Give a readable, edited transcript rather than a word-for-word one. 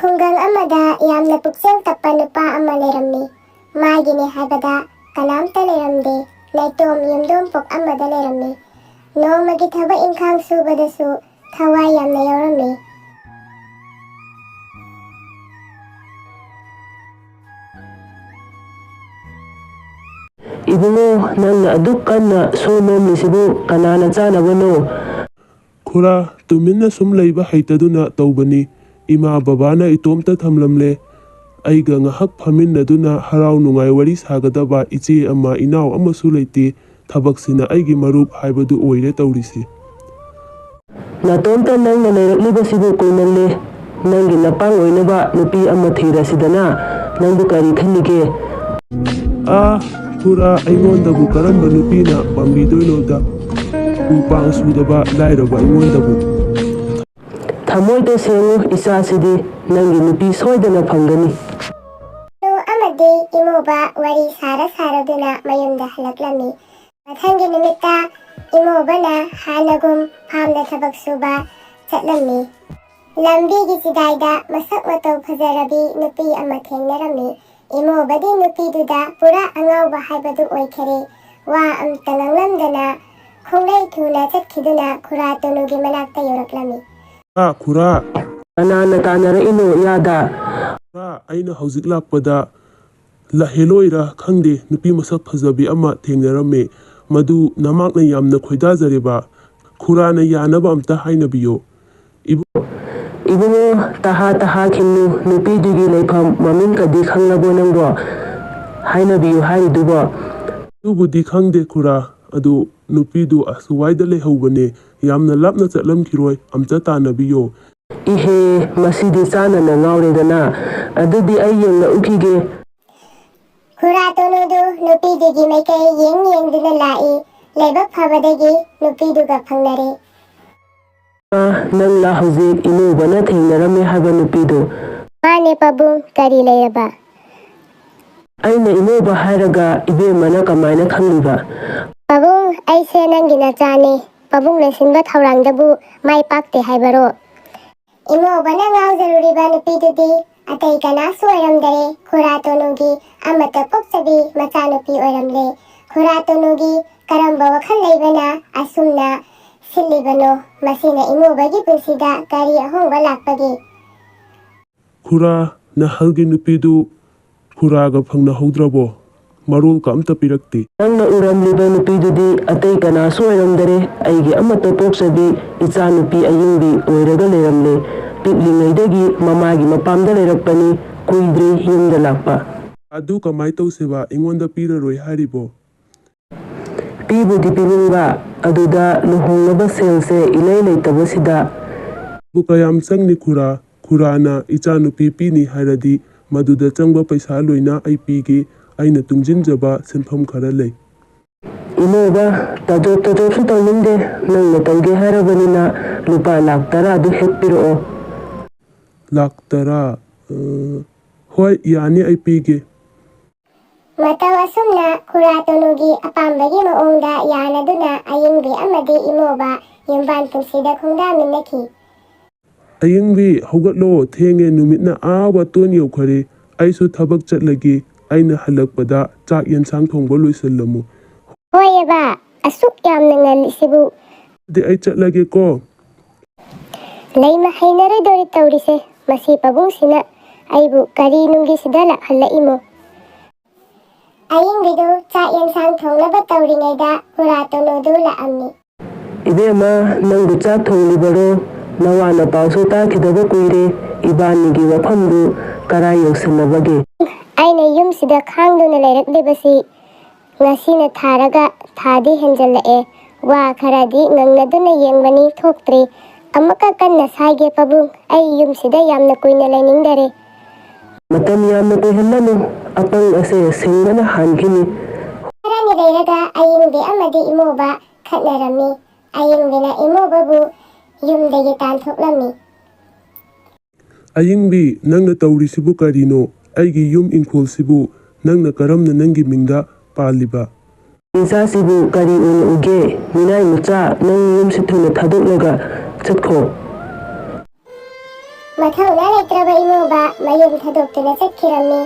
ꯈꯨꯡꯒꯪ ꯑꯃꯗ ꯌꯥꯝꯅ ꯄꯨꯛꯆꯦꯜ ꯇꯞꯄ ꯅꯨꯄꯥ ꯑꯃ ꯂꯩꯔꯝꯃꯤ꯫ ꯃꯥꯒꯤꯅꯤ ꯍꯥꯏꯕꯗ ꯀꯅꯥꯝꯇ ꯂꯩꯔꯝꯗꯦ꯫ ꯂꯩꯇꯣꯝ ꯌꯨꯝꯗꯣꯡꯄꯣꯛ ꯑꯃꯗ ꯂꯩꯔꯝꯃꯤ꯫ ꯅꯣꯡꯃꯒꯤ ꯊꯕꯛ ꯏꯟꯈꯥꯡ ꯁꯨꯕꯗꯁꯨ ꯊꯋꯥꯏ ꯌꯥꯝꯅ ꯌꯥꯎꯔꯝꯃꯤ꯫ ꯏꯕꯨꯡꯉꯣ, ꯅꯪꯅ ꯑꯗꯨꯛ ꯀꯟꯅ ꯁꯣ ꯅꯣꯝꯂꯤꯁꯤꯕꯨ ꯀꯅꯥꯅ ꯆꯥꯅꯕꯅꯣ? ꯈꯨꯔꯥ, ꯇꯨꯃꯤꯟꯅ ꯁꯨꯝ ꯂꯩꯕ ꯍꯩꯇꯗꯨꯅ ꯇꯧꯕꯅꯤ꯫ ꯏꯃꯥ ꯕꯕꯥꯅ ꯏꯇꯣꯝꯇ ꯊꯝꯂꯝꯂꯦ꯫ ꯑꯩꯒ ꯉꯍꯥꯛ ꯐꯝꯃꯤꯟꯅꯗꯨꯅ ꯍꯔꯥꯎ ꯅꯨꯡꯉꯥꯏ ꯋꯥꯔꯤ ꯁꯥꯒꯗꯕ ꯏꯆꯦ ꯑꯃ ꯏꯅꯥꯎ ꯑꯃꯁꯨ ꯂꯩꯇꯦ꯫ ꯊꯕꯛꯁꯤꯅ ꯑꯩꯒꯤ ꯃꯔꯨꯞ ꯍꯥꯏꯕꯗꯨ ꯑꯣꯏꯔꯦ ꯇꯧꯔꯤꯁꯤ꯫ ꯅꯇꯣꯝꯇ ꯅꯪꯅ ꯂꯩꯔꯛꯂꯤꯕꯁꯤꯕꯨ ꯀꯨꯏꯃꯜꯂꯦ꯫ ꯅꯪꯒꯤ ꯅꯄꯥꯡ ꯑꯣꯏꯅꯕ ꯅꯨꯄꯤ ꯑꯃ ꯊꯤꯔꯁꯤꯗꯅ꯫ ꯅꯪꯕꯨ ꯀꯔꯤ ꯈꯜꯂꯤꯒꯦ? ꯈꯨꯔꯥ, ꯑꯩꯉꯣꯟꯗꯕꯨ ꯀꯔꯝꯕ ꯅꯨꯄꯤꯅ ꯄꯥꯝꯕꯤꯗꯣꯏꯅꯣꯗ? ꯎꯄꯥꯡ ꯁꯨꯗꯕ ꯂꯥꯏꯔꯕ ꯑꯩꯉꯣꯟꯗꯕꯨ꯫ ꯊꯃꯣꯏꯗ ꯁꯦꯡꯉꯨ ꯏꯆꯥꯁꯤꯗꯤ, ꯅꯪꯒꯤ ꯅꯨꯄꯤ ꯁꯣꯏꯗꯅ ꯐꯪꯒꯅꯤ꯫ ꯑꯃꯗꯤ ꯏꯃꯣꯕ ꯋꯥꯔꯤ ꯁꯥꯔꯗꯨꯅ ꯃꯌꯨꯝꯗ ꯍꯜꯂꯛꯂꯝꯃꯤ꯫ ꯃꯊꯪꯒꯤ ꯅꯨꯃꯤꯠꯇ ꯏꯃꯣꯕꯅ ꯍꯥꯟꯅꯒꯨꯝ ꯐꯥꯝꯗ ꯊꯕꯛ ꯁꯨꯕ ꯆꯠꯂꯝꯃꯤ꯫ ꯂꯝꯕꯤꯒꯤ ꯆꯤꯗꯥꯏꯗ ꯃꯁꯛ ꯃꯇꯧ ꯐꯖꯔꯕꯤ ꯅꯨꯄꯤ ꯑꯃ ꯊꯦꯡꯅꯔꯝꯃꯤ꯫ ꯏꯃꯣꯕꯗꯤ ꯅꯨꯄꯤꯗꯨꯗ ꯄꯨꯔꯥ ꯑꯉꯥꯎꯕ ꯍꯥꯏꯕꯗꯨ ꯑꯣꯏꯈꯔꯦ꯫ ꯋꯥ ꯑꯝꯇ ꯉꯥꯡꯂꯝꯗꯅ ꯈꯣꯡꯂꯩ ꯊꯨꯅ ꯆꯠꯈꯤꯗꯨꯅ ꯈꯨꯔꯥ ꯇꯣꯅꯨꯒꯤ ꯃꯅꯥꯛꯇ ꯌꯧꯔꯛꯂꯝꯃꯤ꯫ ꯈꯨꯔꯥ, ꯀꯅꯥꯅ ꯇꯥꯟꯅꯔꯛꯏꯅꯣ ꯌꯥꯗ? ꯑꯩꯅ ꯍꯧꯖꯤꯛ ꯂꯥꯛꯄꯗ ꯂꯍꯦꯂꯣꯏꯔ ꯈꯪꯗꯦ ꯅꯨꯄꯤ ꯃꯁꯛ ꯐꯖꯕꯤ ꯑꯃ ꯊꯦꯡꯅꯔꯝꯃꯦ꯫ ꯃꯗꯨ ꯅꯃꯥꯛꯅ ꯌꯥꯝꯅ ꯈꯣꯏꯗꯥꯖꯔꯦꯕ꯫ ꯈꯨꯔꯥꯅ ꯌꯥꯅꯕ ꯑꯝꯇ ꯍꯥꯏꯅꯕꯤꯌꯣ꯫ ꯏꯕꯨꯡꯉꯣ, ꯇꯍꯥ ꯈꯤꯟꯅꯨ, ꯅꯨꯄꯤꯗꯨꯒꯤ ꯂꯩꯐꯝ ꯃꯃꯤꯡꯀꯗꯤ ꯈꯪꯂꯕꯣ ꯅꯪꯕꯣ? ꯍꯥꯏꯅꯕꯤꯌꯨ ꯍꯥꯏꯔꯤꯗꯨꯕꯣ? ꯑꯗꯨꯕꯨꯗꯤ ꯈꯪꯗꯦ ꯈꯨꯔꯥ, ꯑꯗꯨ ꯅꯨꯄꯤꯗꯨ ꯑꯁꯨꯋꯥꯏꯗ ꯂꯩꯍꯧꯕꯅꯦ꯫ ꯌꯥꯝꯅ ꯂꯥꯞꯅ ꯆꯠꯂꯝꯈꯤꯔꯣꯏ, ꯑꯝꯇ ꯇꯥꯟꯅꯕꯤꯌꯣ꯫ ꯏꯍꯦ, ꯃꯁꯤꯗꯤ ꯆꯥꯟꯅꯅ ꯉꯥꯎꯔꯦꯗꯅ꯫ ꯑꯗꯨꯗꯤ ꯑꯩ ꯌꯦꯡꯂꯛꯎꯈꯤꯒꯦ꯫ ꯈꯨꯔꯥ ꯇꯣꯅꯨꯗꯨ ꯅꯨꯄꯤꯗꯨꯒꯤ ꯃꯥꯏꯀꯩ ꯌꯦꯡꯗꯨꯅ ꯂꯥꯛꯏ꯫ ꯂꯥꯏꯕꯛ ꯐꯕꯗꯒꯤ ꯅꯨꯄꯤꯗꯨꯒ ꯐꯪꯅꯔꯦ꯫ ꯅꯪꯂ ꯍꯧꯖꯤꯛ ꯏꯃꯣꯕꯅ ꯊꯦꯡꯅꯔꯝꯃꯦ ꯍꯥꯏꯕ ꯅꯨꯄꯤꯗꯨ? ꯃꯥꯅꯦ ꯄꯥꯕꯨꯡ, ꯀꯔꯤ ꯂꯩꯔꯕ? ꯑꯩꯅ ꯏꯃꯣꯕ ꯍꯥꯏꯔꯒ ꯏꯕꯦꯝꯃꯅ ꯀꯃꯥꯏꯅ ꯈꯪꯂꯤꯕ? ꯄꯥꯕꯨꯡ, ꯑꯩꯁꯦ ꯅꯪꯒꯤ ꯅꯆꯥꯅꯦ꯫ ꯄꯥꯕꯨꯡꯅ ꯁꯤꯟꯕ ꯊꯧꯔꯥꯡꯗꯕꯨ ꯃꯥꯏ ꯄꯥꯛꯇꯦ ꯍꯥꯏꯕꯔꯣ? ꯏꯃꯣꯕꯅ ꯉꯥꯎꯖꯔꯨꯔꯤꯕ ꯅꯨꯄꯤꯗꯨꯗꯤ ꯑꯇꯩ ꯀꯅꯥꯁꯨ ꯑꯣꯏꯔꯝꯗꯔꯦ, ꯈꯨꯔꯥ ꯇꯣꯅꯨꯒꯤ ꯑꯃꯠꯇ ꯄꯣꯛꯆꯕꯤ ꯃꯆꯥꯅꯨꯄꯤ ꯑꯣꯏꯔꯝꯂꯦ꯫ ꯈꯨꯔꯥ ꯇꯣꯅꯨꯒꯤ ꯀꯔꯝꯕ ꯋꯥꯈꯜ ꯂꯩꯕꯅ ꯑꯁꯨꯝꯅ ꯁꯤꯜꯂꯤꯕꯅꯣ? ꯃꯁꯤꯅ ꯏꯃꯣꯕꯒꯤ ꯄꯨꯟꯁꯤꯗ ꯀꯔꯤ ꯑꯍꯣꯡꯕ ꯂꯥꯛꯄꯒꯦ? ꯈꯨꯔꯥ, ꯅꯍꯜꯒꯤ ꯅꯨꯄꯤꯗꯨ ꯈꯨꯔꯥꯒ ꯐꯪꯅꯍꯧꯗ꯭ꯔꯕꯣ? ꯃꯔꯣꯜꯒ ꯑꯝꯇ ꯄꯤꯔꯛꯇꯦ꯫ ꯅꯪꯅ ꯎꯔꯝꯂꯤꯕ ꯅꯨꯄꯤꯗꯨꯗꯤ ꯑꯇꯩ ꯀꯅꯥꯁꯨ ꯑꯣꯏꯔꯝꯗꯔꯦ, ꯑꯩꯒꯤ ꯑꯃꯠꯇ ꯄꯣꯛꯆꯕꯤ ꯏꯆꯥꯅꯨꯄꯤ ꯑꯌꯤꯡꯕꯤ ꯑꯣꯏꯔꯒ ꯂꯩꯔꯝꯂꯦ꯫ ꯄꯤꯛꯂꯤꯉꯩꯗꯒꯤ ꯃꯃꯥꯒꯤ ꯃꯄꯥꯝꯗ ꯂꯩꯔꯛꯄꯅꯤ, ꯀꯨꯏꯗ꯭ꯔꯤ ꯌꯨꯝꯗ ꯂꯥꯛꯄ꯫ ꯑꯗꯨ ꯀꯃꯥꯏ ꯇꯧꯁꯦꯕ? ꯑꯩꯉꯣꯟꯗ ꯄꯤꯔꯔꯣꯏ ꯍꯥꯏꯔꯤꯕꯣ? ꯄꯤꯕꯨꯗꯤ ꯄꯤꯅꯤꯡꯕ, ꯑꯗꯨꯗ ꯂꯨꯍꯣꯡꯅꯕ ꯁꯦꯜꯁꯦ ꯏꯂꯩ ꯂꯩꯇꯕꯁꯤꯗ꯫ ꯀꯌꯥꯝ ꯆꯪꯅꯤ ꯈꯨꯔꯥ? ꯈꯨꯔꯥꯅ ꯏꯆꯥꯅꯨꯄꯤ ꯄꯤꯅꯤ ꯍꯥꯏꯔꯗꯤ ꯃꯗꯨꯗ ꯆꯪꯕ ꯄꯩꯁꯥ ꯂꯣꯏꯅ ꯑꯩ ꯄꯤꯒꯦ꯫ ꯑꯩꯅ ꯇꯨꯡꯁꯤꯟꯖꯕ ꯁꯦꯟꯐꯝ ꯈꯔ ꯂꯩ꯫ ꯏꯃꯣꯕ, ꯇꯥꯖꯣꯞꯁꯨ ꯇꯧꯅꯤꯡꯗꯦ꯫ ꯅꯪꯅ ꯇꯧꯒꯦ ꯍꯥꯏꯔꯕꯅꯤꯅ ꯂꯨꯄꯥ ꯂꯥꯛ 10ꯗꯨ ꯍꯦꯛ ꯄꯤꯔꯛꯑꯣ꯫ ꯂꯥꯛ 10? ꯍꯣꯏ ꯌꯥꯅꯤ, ꯑꯩ ꯄꯤꯒꯦ꯫ ꯃꯇꯧ ꯑꯁꯨꯝꯅ ꯈꯨꯔꯥ ꯇꯣꯅꯨꯒꯤ ꯑꯄꯥꯝꯕꯒꯤ ꯃꯑꯣꯡꯗ ꯌꯥꯅꯗꯨꯅ ꯑꯌꯤꯡꯕꯤ ꯑꯃꯗꯤ ꯏꯃꯣꯕ ꯌꯨꯝꯕꯥꯟ ꯄꯨꯟꯁꯤꯗ ꯈꯣꯡꯗꯥꯃꯤꯟꯅꯈꯤ꯫ ꯑꯌꯤꯡꯕꯤ, ꯍꯧꯒꯠꯂꯣ, ꯊꯦꯡꯉꯦ, ꯅꯨꯃꯤꯠꯅ ꯋꯥꯇꯣꯟ ꯌꯧꯈꯔꯦ꯫ ꯑꯩꯁꯨ ꯊꯕꯛ ꯆꯠꯂꯒꯦ꯫ ꯑꯩꯅ ꯍꯜꯂꯛꯄꯗ ꯆꯥꯛ ꯌꯦꯟꯁꯥꯡ ꯊꯣꯡꯕ ꯂꯣꯏꯁꯤꯜꯂꯝꯃꯨ꯫ ꯍꯣꯏꯑꯕ, ꯑꯁꯨꯛ ꯌꯥꯝꯅ ꯉꯜꯂꯤꯁꯤꯕꯨ? ꯑꯗꯨꯗꯤ ꯑꯩ ꯆꯠꯂꯒꯦꯀꯣ꯫ ꯂꯩꯃ ꯍꯩꯅꯔꯣꯏꯗꯧꯔꯤ ꯇꯧꯔꯤꯁꯦ, ꯃꯁꯤ ꯄꯥꯕꯨꯡꯁꯤꯅ ꯑꯩꯕꯨ ꯀꯔꯤ ꯅꯨꯡꯒꯤꯁꯤꯗ ꯂꯥꯛꯍꯜꯂꯛꯏꯃꯣ? ꯑꯌꯤꯡꯕꯤꯗꯨ ꯆꯥꯛ ꯌꯦꯟꯁꯥꯡ ꯊꯣꯡꯅꯕ ꯇꯧꯔꯤꯉꯩꯗ ꯈꯨꯔꯥ ꯇꯣꯅꯨꯗꯨ ꯂꯥꯛꯑꯝꯃꯤ꯫ ꯏꯕꯦꯝꯃ, ꯅꯪꯕꯨ ꯆꯥꯛ ꯊꯣꯡꯂꯤꯕꯔꯣ? ꯅꯋꯥ ꯅꯄꯥꯎꯁꯨ ꯇꯥꯈꯤꯗꯕ ꯀꯨꯏꯔꯦ꯫ ꯏꯕꯥꯅꯤꯒꯤ ꯋꯥꯐꯝꯗꯨ ꯀꯔꯥꯏ ꯌꯧꯁꯤꯜꯂꯕꯒꯦ? ꯑꯩꯅ ꯌꯨꯝꯁꯤꯗ ꯈꯥꯡꯗꯨꯅ ꯂꯩꯔꯛꯂꯤꯕꯁꯤ ꯉꯁꯤꯅ ꯊꯥꯔꯒ ꯊꯥꯗꯤ ꯍꯦꯟꯖꯜꯂꯛꯑꯦ꯫ ꯋꯥ ꯈꯔꯗꯤ ꯉꯪꯅꯗꯨꯅ ꯌꯦꯡꯕꯅꯤ, ꯊꯣꯛꯇ꯭ꯔꯤ꯫ ꯑꯃꯨꯛꯀ ꯀꯟꯅ ꯁꯥꯏꯒꯦ ꯄꯥꯕꯨꯡ, ꯑꯩ ꯌꯨꯝꯁꯤꯗ ꯌꯥꯝꯅ ꯀꯨꯏꯅ ꯂꯩꯅꯤꯡꯗꯔꯦ꯫ ꯃꯇꯝ ꯌꯥꯝꯅ ꯀꯨꯏꯍꯜꯂꯅꯨ, ꯑꯄꯪ ꯑꯁꯦ ꯁꯤꯡꯕꯅ ꯍꯥꯟꯈꯤꯅꯤ꯫ ꯈꯔꯅꯤ ꯂꯩꯔꯒ ꯑꯌꯤꯡꯕꯤ ꯑꯃꯗꯤ ꯏꯃꯣꯕ ꯈꯠꯅꯔꯝꯃꯤ꯫ ꯑꯌꯤꯡꯕꯤꯅ ꯏꯃꯣꯕꯕꯨ ꯌꯨꯝꯗꯒꯤ ꯇꯥꯟꯊꯣꯛꯂꯝꯃꯤ꯫ ꯑꯌꯤꯡꯕꯤ, ꯅꯪꯅ ꯇꯧꯔꯤꯁꯤꯕꯨ ꯀꯔꯤꯅꯣ? ꯑꯩꯒꯤ ꯌꯨꯝ ꯏꯪꯈꯣꯜꯁꯤꯕꯨ ꯅꯪꯅ ꯀꯔꯝꯅ ꯅꯪꯒꯤ ꯃꯤꯡꯗ ꯄꯥꯜꯂꯤꯕ? ꯏꯆꯥꯁꯤꯕꯨ ꯀꯔꯤ ꯑꯣꯏꯅ ꯎꯒꯦ? ꯃꯤꯅꯥꯏ ꯃꯆꯥ, ꯅꯪ ꯌꯨꯝꯁꯤ ꯊꯨꯅ ꯊꯥꯗꯣꯛꯂꯒ ꯆꯠꯈꯣ꯫ ꯃꯊꯧꯅꯥ ꯂꯩꯇ꯭ꯔꯕ ꯏꯃꯧꯕ ꯃꯌꯨꯝ ꯊꯥꯗꯣꯛꯇꯨꯅ ꯆꯠꯈꯤꯔꯝꯃꯤ꯫